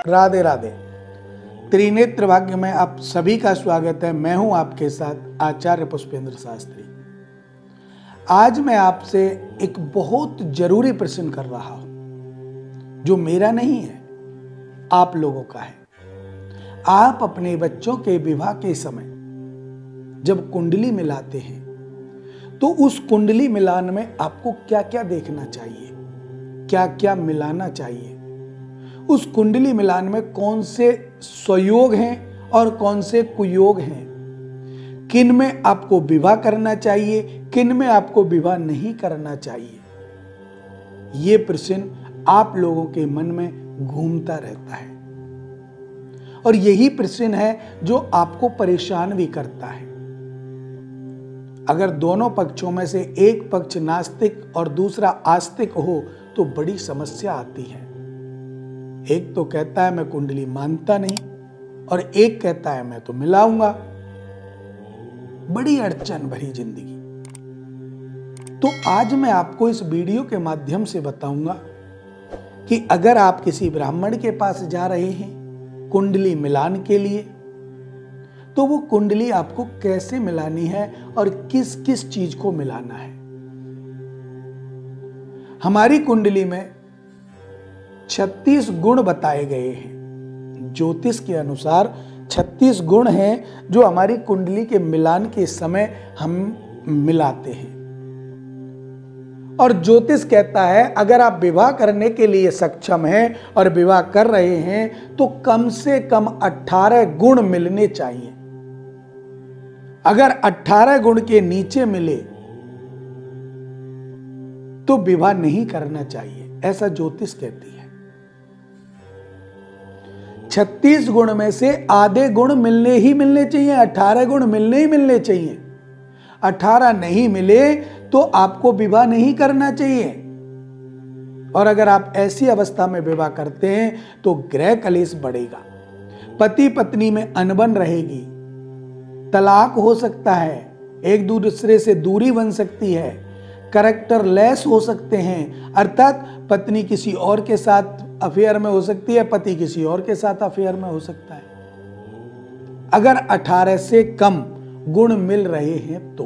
राधे राधे। त्रिनेत्र भाग्य में आप सभी का स्वागत है। मैं हूं आपके साथ आचार्य पुष्पेंद्र शास्त्री। आज मैं आपसे एक बहुत जरूरी प्रश्न कर रहा हूं जो मेरा नहीं है, आप लोगों का है। आप अपने बच्चों के विवाह के समय जब कुंडली मिलाते हैं तो उस कुंडली मिलान में आपको क्या क्या देखना चाहिए, क्या क्या मिलाना चाहिए, उस कुंडली मिलान में कौन से स्वयोग हैं और कौन से कुयोग हैं, किन में आपको विवाह करना चाहिए, किन में आपको विवाह नहीं करना चाहिए। ये प्रश्न आप लोगों के मन में घूमता रहता है और यही प्रश्न है जो आपको परेशान भी करता है। अगर दोनों पक्षों में से एक पक्ष नास्तिक और दूसरा आस्तिक हो तो बड़ी समस्या आती है। एक तो कहता है मैं कुंडली मानता नहीं और एक कहता है मैं तो मिलाऊंगा। बड़ी अड़चन भरी जिंदगी। तो आज मैं आपको इस वीडियो के माध्यम से बताऊंगा कि अगर आप किसी ब्राह्मण के पास जा रहे हैं कुंडली मिलान के लिए तो वो कुंडली आपको कैसे मिलानी है और किस किस चीज को मिलाना है। हमारी कुंडली में 36 गुण बताए गए हैं। ज्योतिष के अनुसार 36 गुण हैं जो हमारी कुंडली के मिलान के समय हम मिलाते हैं। और ज्योतिष कहता है अगर आप विवाह करने के लिए सक्षम हैं और विवाह कर रहे हैं तो कम से कम 18 गुण मिलने चाहिए। अगर 18 गुण के नीचे मिले तो विवाह नहीं करना चाहिए, ऐसा ज्योतिष कहती है। 36 गुण में से आधे गुण मिलने ही मिलने चाहिए, 18 गुण मिलने ही मिलने चाहिए। 18 नहीं मिले तो आपको विवाह नहीं करना चाहिए। और अगर आप ऐसी अवस्था में विवाह करते हैं तो गृह कलेश बढ़ेगा, पति पत्नी में अनबन रहेगी, तलाक हो सकता है, एक दूसरे से दूरी बन सकती है, कैरेक्टर लेस हो सकते हैं, अर्थात पत्नी किसी और के साथ अफेयर में हो सकती है, पति किसी और के साथ अफेयर में हो सकता है। अगर 18 से कम गुण मिल रहे हैं तो,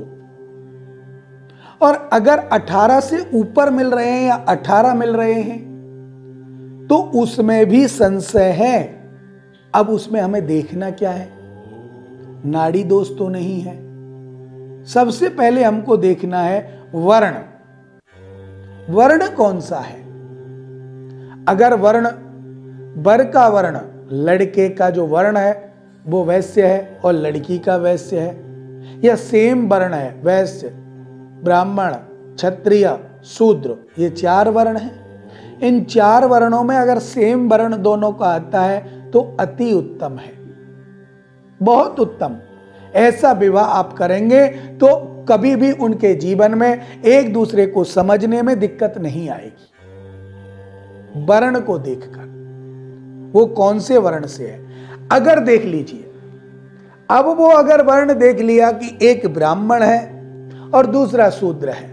और अगर 18 से ऊपर मिल रहे हैं या 18 मिल रहे हैं तो उसमें भी संशय है। अब उसमें हमें देखना क्या है, नाड़ी दोष तो नहीं है। सबसे पहले हमको देखना है वर्ण। वर्ण कौन सा है। अगर वर्ण वर का वर्ण, लड़के का जो वर्ण है वो वैश्य है और लड़की का वैश्य है, या सेम वर्ण है, वैश्य, ब्राह्मण, क्षत्रिय, शूद्र, ये 4 वर्ण हैं। इन 4 वर्णों में अगर सेम वर्ण दोनों का आता है तो अति उत्तम है, बहुत उत्तम। ऐसा विवाह आप करेंगे तो कभी भी उनके जीवन में एक दूसरे को समझने में दिक्कत नहीं आएगी। वर्ण को देखकर वो कौन से वर्ण से है। अगर देख लीजिए, अब वो अगर वर्ण देख लिया कि एक ब्राह्मण है और दूसरा शूद्र है,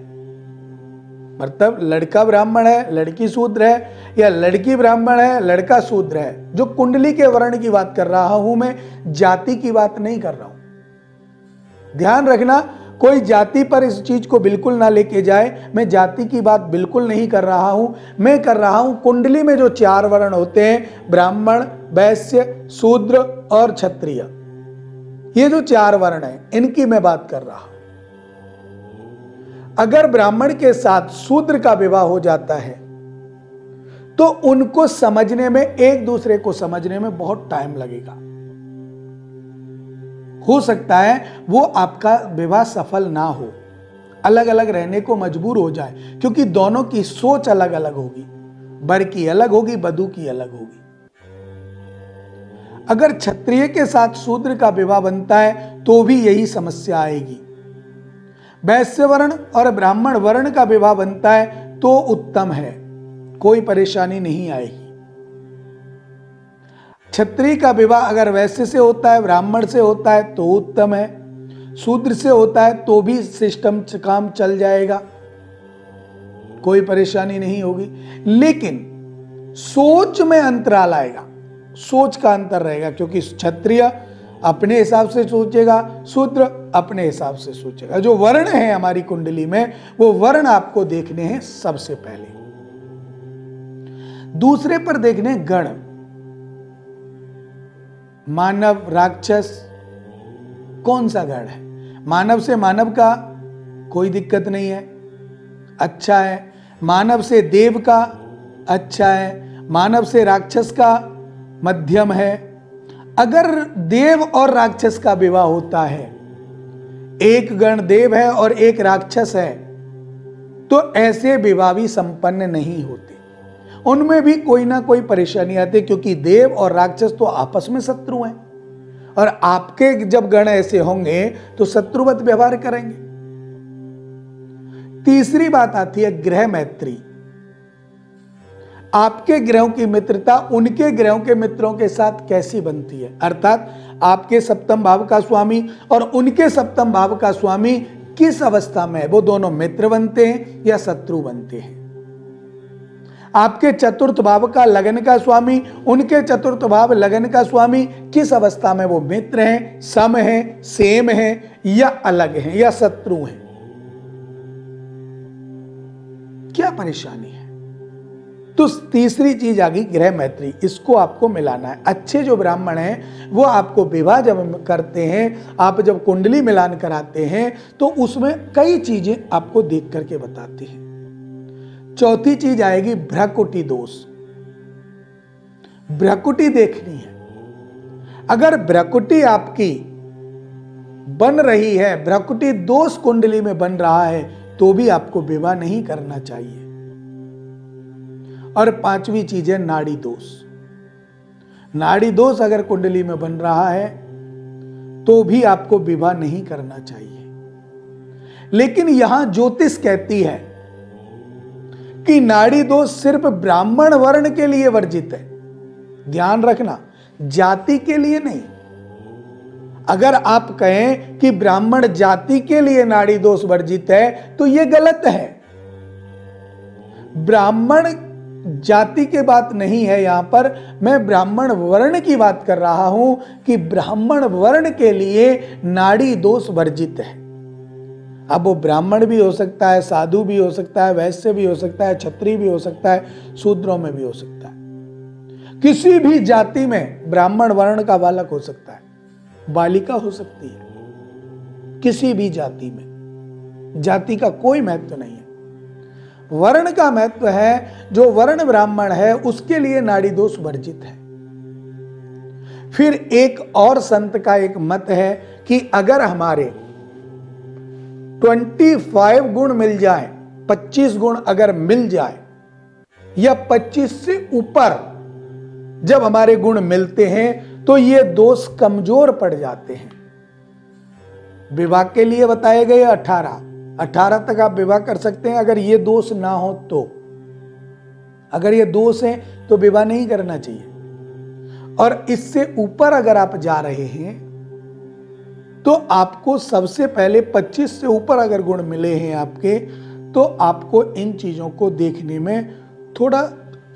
मतलब लड़का ब्राह्मण है लड़की शूद्र है, या लड़की ब्राह्मण है लड़का शूद्र है। जो कुंडली के वर्ण की बात कर रहा हूं मैं, जाति की बात नहीं कर रहा हूं। ध्यान रखना, कोई जाति पर इस चीज को बिल्कुल ना लेके जाए। मैं जाति की बात बिल्कुल नहीं कर रहा हूं। मैं कर रहा हूं कुंडली में जो 4 वर्ण होते हैं, ब्राह्मण, वैश्य, शूद्र और क्षत्रिय, ये जो 4 वर्ण हैं इनकी मैं बात कर रहा हूं। अगर ब्राह्मण के साथ शूद्र का विवाह हो जाता है तो उनको समझने में, एक दूसरे को समझने में बहुत टाइम लगेगा। हो सकता है वो आपका विवाह सफल ना हो, अलग अलग रहने को मजबूर हो जाए, क्योंकि दोनों की सोच अलग अलग होगी। वर की अलग होगी, वधू की अलग होगी। अगर क्षत्रिय के साथ शूद्र का विवाह बनता है तो भी यही समस्या आएगी। वैश्य वर्ण और ब्राह्मण वर्ण का विवाह बनता है तो उत्तम है, कोई परेशानी नहीं आएगी। क्षत्रिय का विवाह अगर वैश्य से होता है, ब्राह्मण से होता है तो उत्तम है, शूद्र से होता है तो भी सिस्टम काम चल जाएगा, कोई परेशानी नहीं होगी। लेकिन सोच में अंतराल आएगा। सोच का अंतर रहेगा, क्योंकि क्षत्रिय अपने हिसाब से सोचेगा, शूद्र अपने हिसाब से सोचेगा। जो वर्ण है हमारी कुंडली में, वो वर्ण आपको देखने हैं सबसे पहले। दूसरे पर देखने गण, मानव, राक्षस, कौन सा गण है। मानव से मानव का कोई दिक्कत नहीं है, अच्छा है। मानव से देव का अच्छा है, मानव से राक्षस का मध्यम है। अगर देव और राक्षस का विवाह होता है, एक गण देव है और एक राक्षस है, तो ऐसे विवाह भी संपन्न नहीं होते, उनमें भी कोई ना कोई परेशानी आती है, क्योंकि देव और राक्षस तो आपस में शत्रु हैं, और आपके जब गण ऐसे होंगे तो शत्रुवत व्यवहार करेंगे। तीसरी बात आती है ग्रह मैत्री। आपके ग्रहों की मित्रता उनके ग्रहों के मित्रों के साथ कैसी बनती है, अर्थात आपके सप्तम भाव का स्वामी और उनके सप्तम भाव का स्वामी किस अवस्था में है, वो दोनों मित्र बनते हैं या शत्रु बनते हैं। आपके चतुर्थ भाव का लगन का स्वामी, उनके चतुर्थ भाव लगन का स्वामी किस अवस्था में, वो मित्र हैं, सम हैं, सेम हैं या अलग हैं या शत्रु हैं। क्या परेशानी है। तो तीसरी चीज आ गई ग्रह मैत्री, इसको आपको मिलाना है। अच्छे जो ब्राह्मण हैं वो आपको विवाह जब करते हैं, आप जब कुंडली मिलान कराते हैं, तो उसमें कई चीजें आपको देख करके बताती हैं। चौथी चीज आएगी भ्रकुटी दोष। भ्रकुटी देखनी है। अगर भ्रकुटी आपकी बन रही है, भ्रकुटी दोष कुंडली में बन रहा है, तो भी आपको विवाह नहीं करना चाहिए। और पांचवी चीज है नाड़ी दोष। नाड़ी दोष अगर कुंडली में बन रहा है तो भी आपको विवाह नहीं करना चाहिए। लेकिन यहां ज्योतिष कहती है कि नाड़ी दोष सिर्फ ब्राह्मण वर्ण के लिए वर्जित है, ध्यान रखना, जाति के लिए नहीं। अगर आप कहें कि ब्राह्मण जाति के लिए नाड़ी दोष वर्जित है तो यह गलत है। ब्राह्मण जाति की बात नहीं है, यहां पर मैं ब्राह्मण वर्ण की बात कर रहा हूं कि ब्राह्मण वर्ण के लिए नाड़ी दोष वर्जित है। अब वो ब्राह्मण भी हो सकता है, साधु भी हो सकता है, वैश्य भी हो सकता है, क्षत्रिय भी हो सकता है, शूद्रों में भी हो सकता है। किसी भी जाति में ब्राह्मण वर्ण का बालक हो सकता है, बालिका हो सकती है, किसी भी जाति में। जाति का कोई महत्व नहीं है, वर्ण का महत्व है। जो वर्ण ब्राह्मण है उसके लिए नाड़ी दोष वर्जित है। फिर एक और संत का एक मत है कि अगर हमारे 25 गुण मिल जाए, 25 गुण अगर मिल जाए या 25 से ऊपर जब हमारे गुण मिलते हैं तो ये दोष कमजोर पड़ जाते हैं। विवाह के लिए बताए गए 18 तक आप विवाह कर सकते हैं। अगर ये दोष ना हो तो, अगर ये दोष है तो विवाह नहीं करना चाहिए। और इससे ऊपर अगर आप जा रहे हैं तो आपको सबसे पहले 25 से ऊपर अगर गुण मिले हैं आपके, तो आपको इन चीजों को देखने में थोड़ा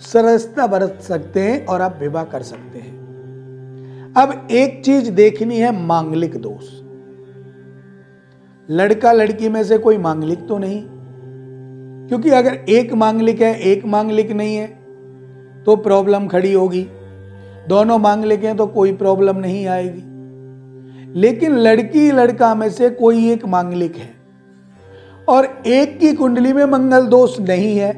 सरलता बरत सकते हैं और आप विवाह कर सकते हैं। अब एक चीज देखनी है, मांगलिक दोष। लड़का लड़की में से कोई मांगलिक तो नहीं, क्योंकि अगर एक मांगलिक है एक मांगलिक नहीं है तो प्रॉब्लम खड़ी होगी। दोनों मांगलिक हैं तो कोई प्रॉब्लम नहीं आएगी। लेकिन लड़की लड़का में से कोई एक मांगलिक है और एक की कुंडली में मंगल दोष नहीं है,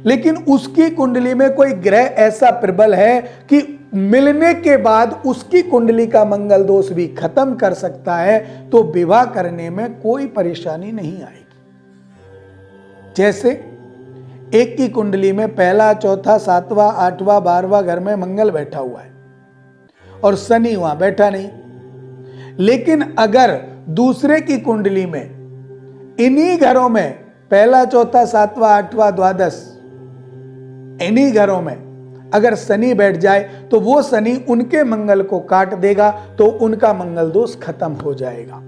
लेकिन उसकी कुंडली में कोई ग्रह ऐसा प्रबल है कि मिलने के बाद उसकी कुंडली का मंगल दोष भी खत्म कर सकता है, तो विवाह करने में कोई परेशानी नहीं आएगी। जैसे एक की कुंडली में पहला, चौथा, 7वां, 8वां, 12वां घर में मंगल बैठा हुआ है और शनि वहां बैठा नहीं। लेकिन अगर दूसरे की कुंडली में इन्हीं घरों में पहला, चौथा, 7वां, 8वां, द्वादश, इन्हीं घरों में अगर शनि बैठ जाए तो वो शनि उनके मंगल को काट देगा, तो उनका मंगल दोष खत्म हो जाएगा।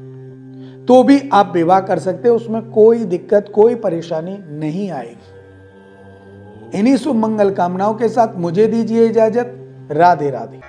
तो भी आप विवाह कर सकते हो, उसमें कोई दिक्कत कोई परेशानी नहीं आएगी। इन्हीं शुभ मंगल कामनाओं के साथ मुझे दीजिए इजाजत। राधे राधे।